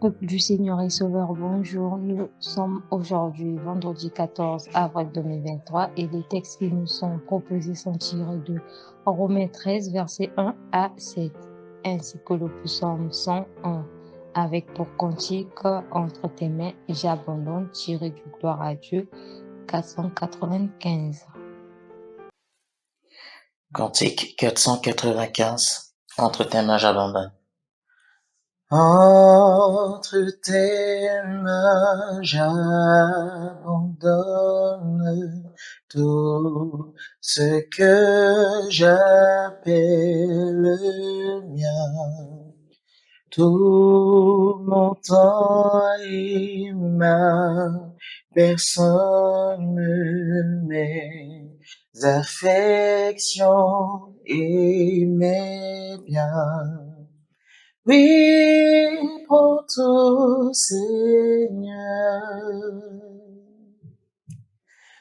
Peuple du Seigneur et Sauveur, bonjour. Nous sommes aujourd'hui vendredi 14 avril 2023 et les textes qui nous sont proposés sont tirés de Romains 13, versets 1 à 7, ainsi que le psaume 101, avec pour cantique entre tes mains j'abandonne, tiré du Gloire à Dieu 495. Cantique 495, entre tes mains j'abandonne. Entre tes mains j'abandonne tout ce que j'appelle mien, tout mon temps et ma personne, mes affections et mes biens. Oui, pour tout, Seigneur.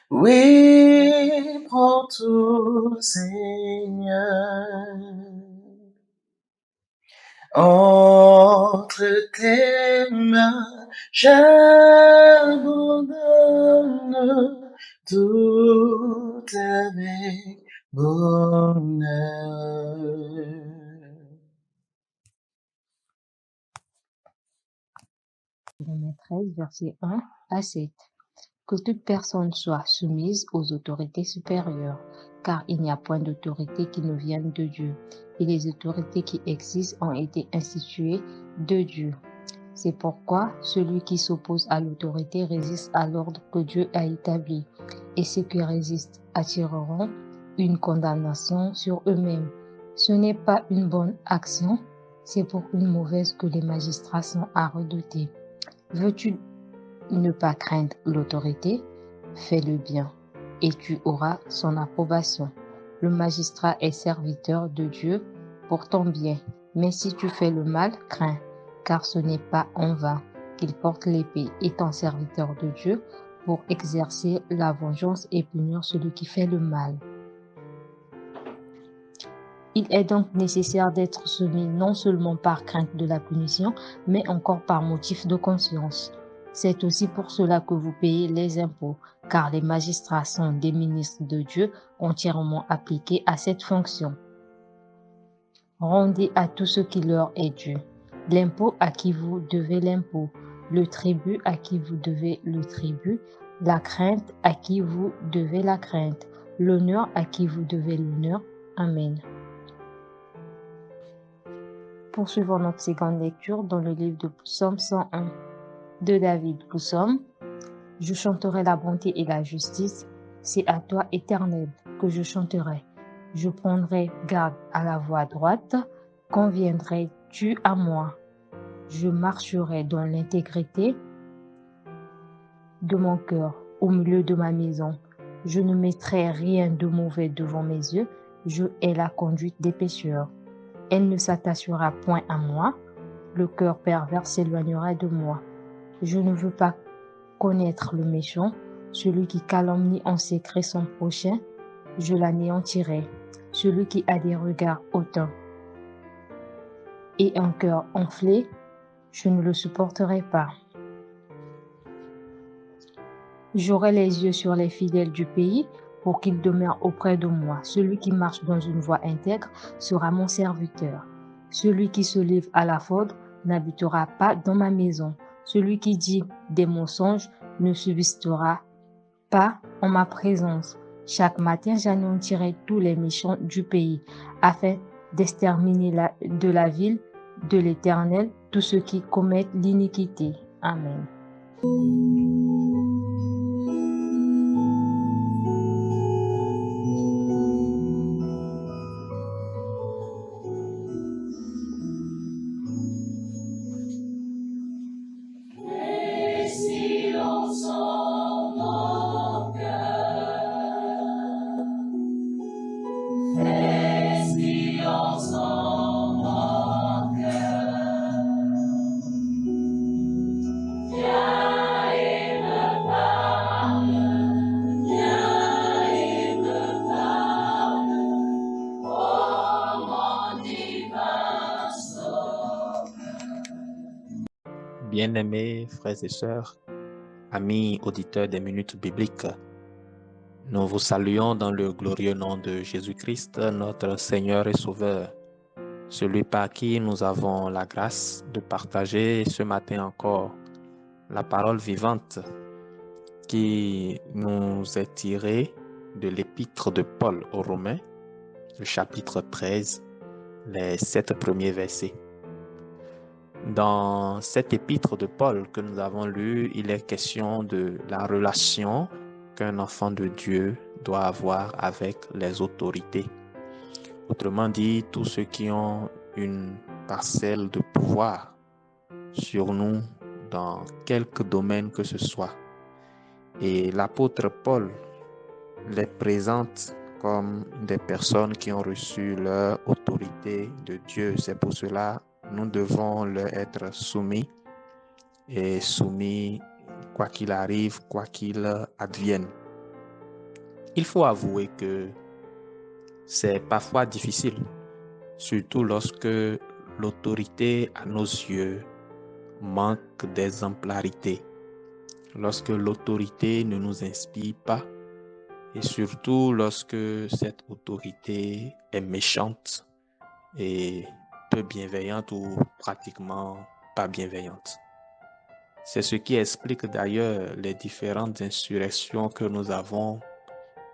Oui, prends tout, Seigneur. Entre tes mains, j'abandonne tout avec bonheur. Romains 13, versets 1 à 7. Que toute personne soit soumise aux autorités supérieures, car il n'y a point d'autorité qui ne vienne de Dieu, et les autorités qui existent ont été instituées de Dieu. C'est pourquoi celui qui s'oppose à l'autorité résiste à l'ordre que Dieu a établi, et ceux qui résistent attireront une condamnation sur eux-mêmes. Ce n'est pas une bonne action, c'est pour une mauvaise que les magistrats sont à redouter. Veux-tu ne pas craindre l'autorité? Fais le bien, et tu auras son approbation. Le magistrat est serviteur de Dieu pour ton bien, mais si tu fais le mal, crains, car ce n'est pas en vain qu'il porte l'épée, étant serviteur de Dieu, pour exercer la vengeance et punir celui qui fait le mal. Il est donc nécessaire d'être soumis non seulement par crainte de la punition, mais encore par motif de conscience. C'est aussi pour cela que vous payez les impôts, car les magistrats sont des ministres de Dieu entièrement appliqués à cette fonction. Rendez à tout ce qui leur est dû. L'impôt à qui vous devez l'impôt, le tribut à qui vous devez le tribut, la crainte à qui vous devez la crainte, l'honneur à qui vous devez l'honneur. Amen. Poursuivons notre seconde lecture dans le livre de Psaume 101 de David. Psaume. Je chanterai la bonté et la justice, c'est à toi, Éternel, que je chanterai. Je prendrai garde à la voie droite, conviendrais-tu à moi? Je marcherai dans l'intégrité de mon cœur, au milieu de ma maison. Je ne mettrai rien de mauvais devant mes yeux, je hais la conduite des pécheurs. Elle ne s'attachera point à moi, le cœur pervers s'éloignera de moi. Je ne veux pas connaître le méchant, celui qui calomnie en secret son prochain, je l'anéantirai. Celui qui a des regards hautains et un cœur enflé, je ne le supporterai pas. J'aurai les yeux sur les fidèles du pays pour qu'ils demeurent auprès de moi. Celui qui marche dans une voie intègre sera mon serviteur. Celui qui se livre à la fraude n'habitera pas dans ma maison. Celui qui dit des mensonges ne subsistera pas en ma présence. Chaque matin, j'anéantirai tous les méchants du pays, afin d'exterminer de la ville de l'Éternel tous ceux qui commettent l'iniquité. Amen. Bien-aimés frères et sœurs, amis auditeurs des minutes bibliques, nous vous saluons dans le glorieux nom de Jésus-Christ, notre Seigneur et Sauveur, celui par qui nous avons la grâce de partager ce matin encore la parole vivante qui nous est tirée de l'épître de Paul aux Romains, le chapitre 13, les 7 premiers versets. Dans cet épître de Paul que nous avons lu, il est question de la relation qu'un enfant de Dieu doit avoir avec les autorités. Autrement dit, tous ceux qui ont une parcelle de pouvoir sur nous dans quelque domaine que ce soit. Et l'apôtre Paul les présente comme des personnes qui ont reçu leur autorité de Dieu. C'est pour cela nous devons leur être soumis et soumis quoi qu'il arrive, quoi qu'il advienne. Il faut avouer que c'est parfois difficile, surtout lorsque l'autorité à nos yeux manque d'exemplarité, lorsque l'autorité ne nous inspire pas et surtout lorsque cette autorité est méchante et peu bienveillante ou pratiquement pas bienveillante. C'est ce qui explique d'ailleurs les différentes insurrections que nous avons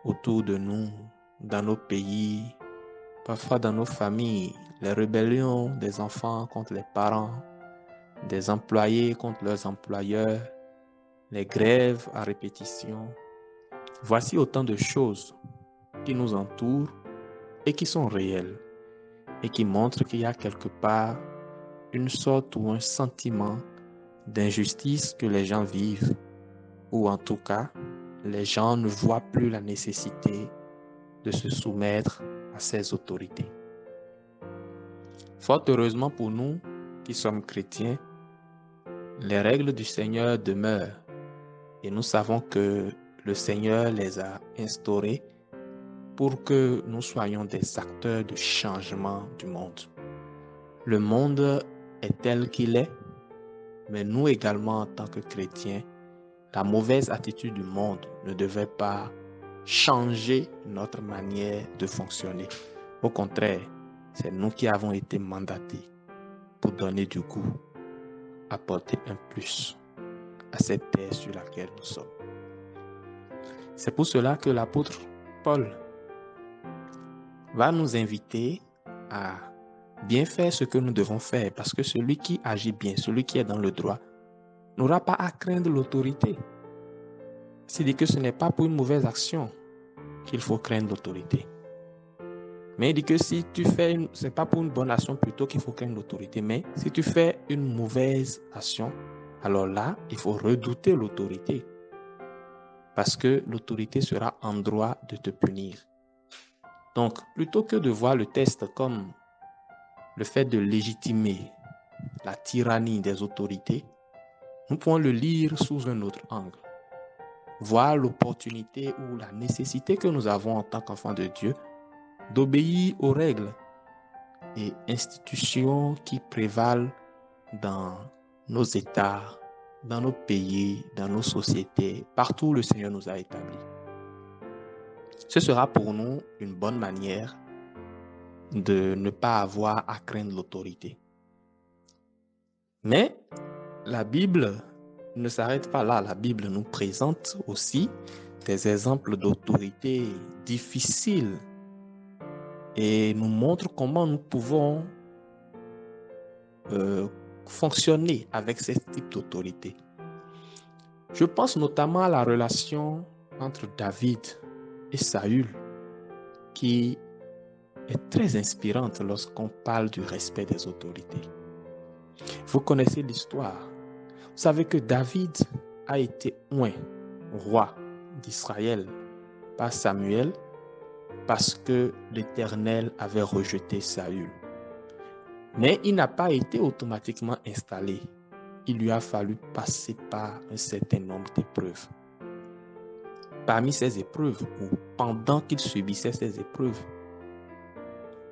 autour de nous, dans nos pays, parfois dans nos familles, les rébellions des enfants contre les parents, des employés contre leurs employeurs, les grèves à répétition. Voici autant de choses qui nous entourent et qui sont réelles et qui montrent qu'il y a quelque part une sorte ou un sentiment d'injustice que les gens vivent, ou en tout cas, les gens ne voient plus la nécessité de se soumettre à ces autorités. Fort heureusement pour nous qui sommes chrétiens, les règles du Seigneur demeurent et nous savons que le Seigneur les a instaurées pour que nous soyons des acteurs de changement du monde. Le monde est tel qu'il est, mais nous également en tant que chrétiens, la mauvaise attitude du monde ne devait pas changer notre manière de fonctionner. Au contraire, c'est nous qui avons été mandatés pour donner du goût, apporter un plus à cette terre sur laquelle nous sommes. C'est pour cela que l'apôtre Paul va nous inviter à bien faire ce que nous devons faire, parce que celui qui agit bien, celui qui est dans le droit, n'aura pas à craindre l'autorité. C'est-à-dire que ce n'est pas pour une mauvaise action qu'il faut craindre l'autorité. Mais il dit que si tu fais, c'est pas pour une bonne action plutôt qu'il faut craindre l'autorité, mais si tu fais une mauvaise action, alors là, il faut redouter l'autorité, parce que l'autorité sera en droit de te punir. Donc, plutôt que de voir le texte comme le fait de légitimer la tyrannie des autorités, nous pouvons le lire sous un autre angle. Voir l'opportunité ou la nécessité que nous avons en tant qu'enfants de Dieu d'obéir aux règles et institutions qui prévalent dans nos États, dans nos pays, dans nos sociétés, partout où le Seigneur nous a établis. Ce sera pour nous une bonne manière de ne pas avoir à craindre l'autorité. Mais la Bible ne s'arrête pas là. La Bible nous présente aussi des exemples d'autorité difficiles et nous montre comment nous pouvons fonctionner avec ce type d'autorité. Je pense notamment à la relation entre David et Saül, qui est très inspirante lorsqu'on parle du respect des autorités. Vous connaissez l'histoire. Vous savez que David a été oint roi d'Israël par Samuel parce que l'Éternel avait rejeté Saül. Mais il n'a pas été automatiquement installé. Il lui a fallu passer par un certain nombre d'épreuves. Parmi ces épreuves, ou pendant qu'il subissait ces épreuves,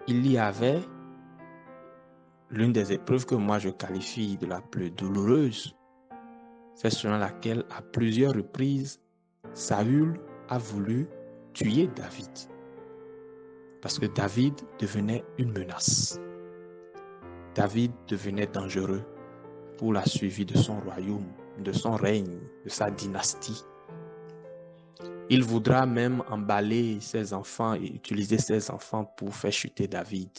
il y avait l'une des épreuves que moi je qualifie de la plus douloureuse, c'est selon laquelle à plusieurs reprises, Saül a voulu tuer David. Parce que David devenait une menace. David devenait dangereux pour la survie de son royaume, de son règne, de sa dynastie. Il voudra même emballer ses enfants et utiliser ses enfants pour faire chuter David,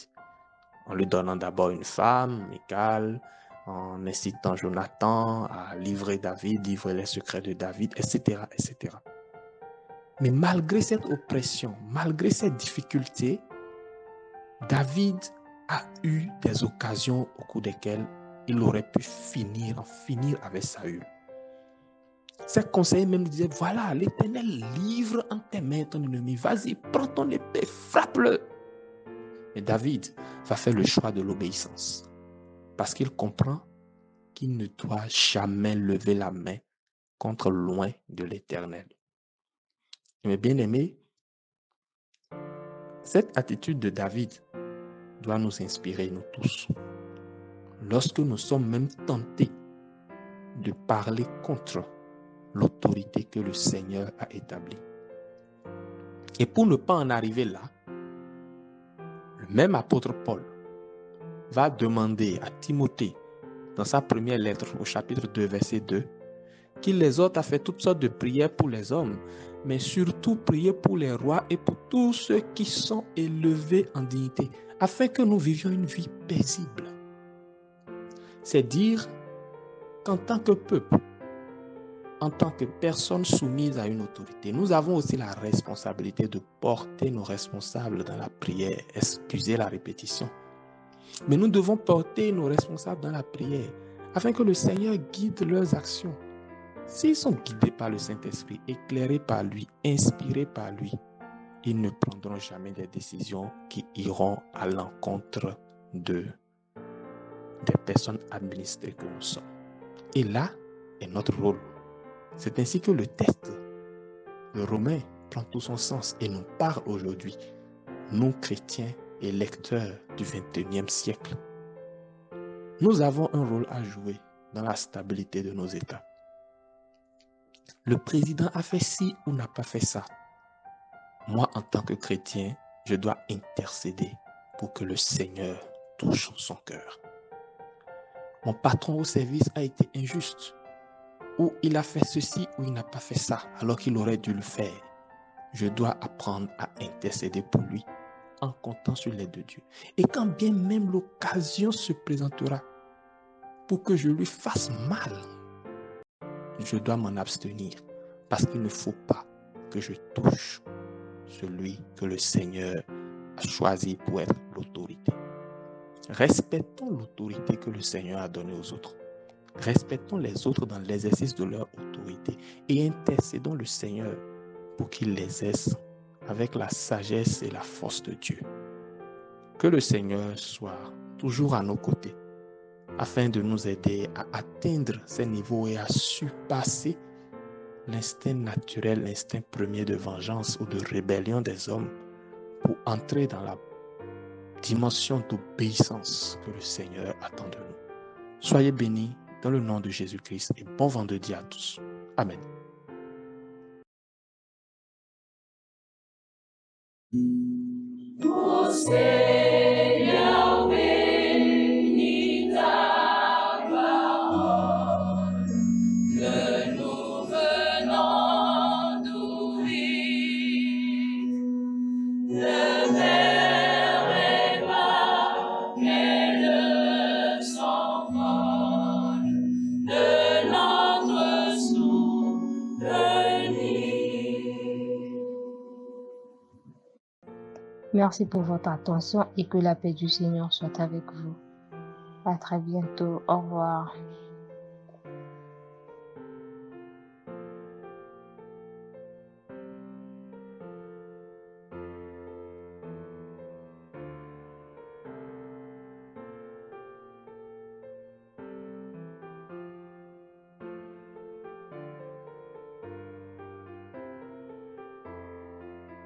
en lui donnant d'abord une femme, Michal, en incitant Jonathan à livrer David, livrer les secrets de David, etc., etc. Mais malgré cette oppression, malgré cette difficulté, David a eu des occasions au cours desquelles il aurait pu en finir avec Saül. Ses conseillers même disaient, voilà, l'Éternel livre en tes mains ton ennemi. Vas-y, prends ton épée, frappe-le. Mais David va faire le choix de l'obéissance. Parce qu'il comprend qu'il ne doit jamais lever la main contre loin de l'Éternel. Mais bien aimé, cette attitude de David doit nous inspirer, nous tous. Lorsque nous sommes même tentés de parler contre l'autorité que le Seigneur a établie. Et pour ne pas en arriver là, le même apôtre Paul va demander à Timothée, dans sa première lettre au chapitre 2, verset 2, qu'il les exhorte à faire toutes sortes de prières pour les hommes, mais surtout prier pour les rois et pour tous ceux qui sont élevés en dignité, afin que nous vivions une vie paisible. C'est dire qu'en tant que peuple, en tant que personne soumise à une autorité, nous avons aussi la responsabilité de porter nos responsables dans la prière. Excusez la répétition. Mais nous devons porter nos responsables dans la prière afin que le Seigneur guide leurs actions. S'ils sont guidés par le Saint-Esprit, éclairés par lui, inspirés par lui, ils ne prendront jamais des décisions qui iront à l'encontre des personnes administrées que nous sommes. Et là est notre rôle. C'est ainsi que le texte de Romains prend tout son sens et nous parle aujourd'hui, nous chrétiens et lecteurs du XXIe siècle. Nous avons un rôle à jouer dans la stabilité de nos États. Le président a fait ci ou n'a pas fait ça. Moi, en tant que chrétien, je dois intercéder pour que le Seigneur touche son cœur. Mon patron au service a été injuste, ou il a fait ceci ou il n'a pas fait ça, alors qu'il aurait dû le faire. Je dois apprendre à intercéder pour lui en comptant sur l'aide de Dieu. Et quand bien même l'occasion se présentera pour que je lui fasse mal, je dois m'en abstenir parce qu'il ne faut pas que je touche celui que le Seigneur a choisi pour être l'autorité. Respectons l'autorité que le Seigneur a donnée aux autres. Respectons les autres dans l'exercice de leur autorité et intercédons le Seigneur pour qu'il l'exerce avec la sagesse et la force de Dieu. Que le Seigneur soit toujours à nos côtés afin de nous aider à atteindre ces niveaux et à surpasser l'instinct naturel, l'instinct premier de vengeance ou de rébellion des hommes pour entrer dans la dimension d'obéissance que le Seigneur attend de nous. Soyez bénis dans le nom de Jésus-Christ et bon vendredi à tous. Amen. Ô Seigneur, bénis ta parole, que nous venons d'ouvrir. Le Père Emmanuel s'envole de notre souvenir. Merci pour votre attention et que la paix du Seigneur soit avec vous. À très bientôt. Au revoir.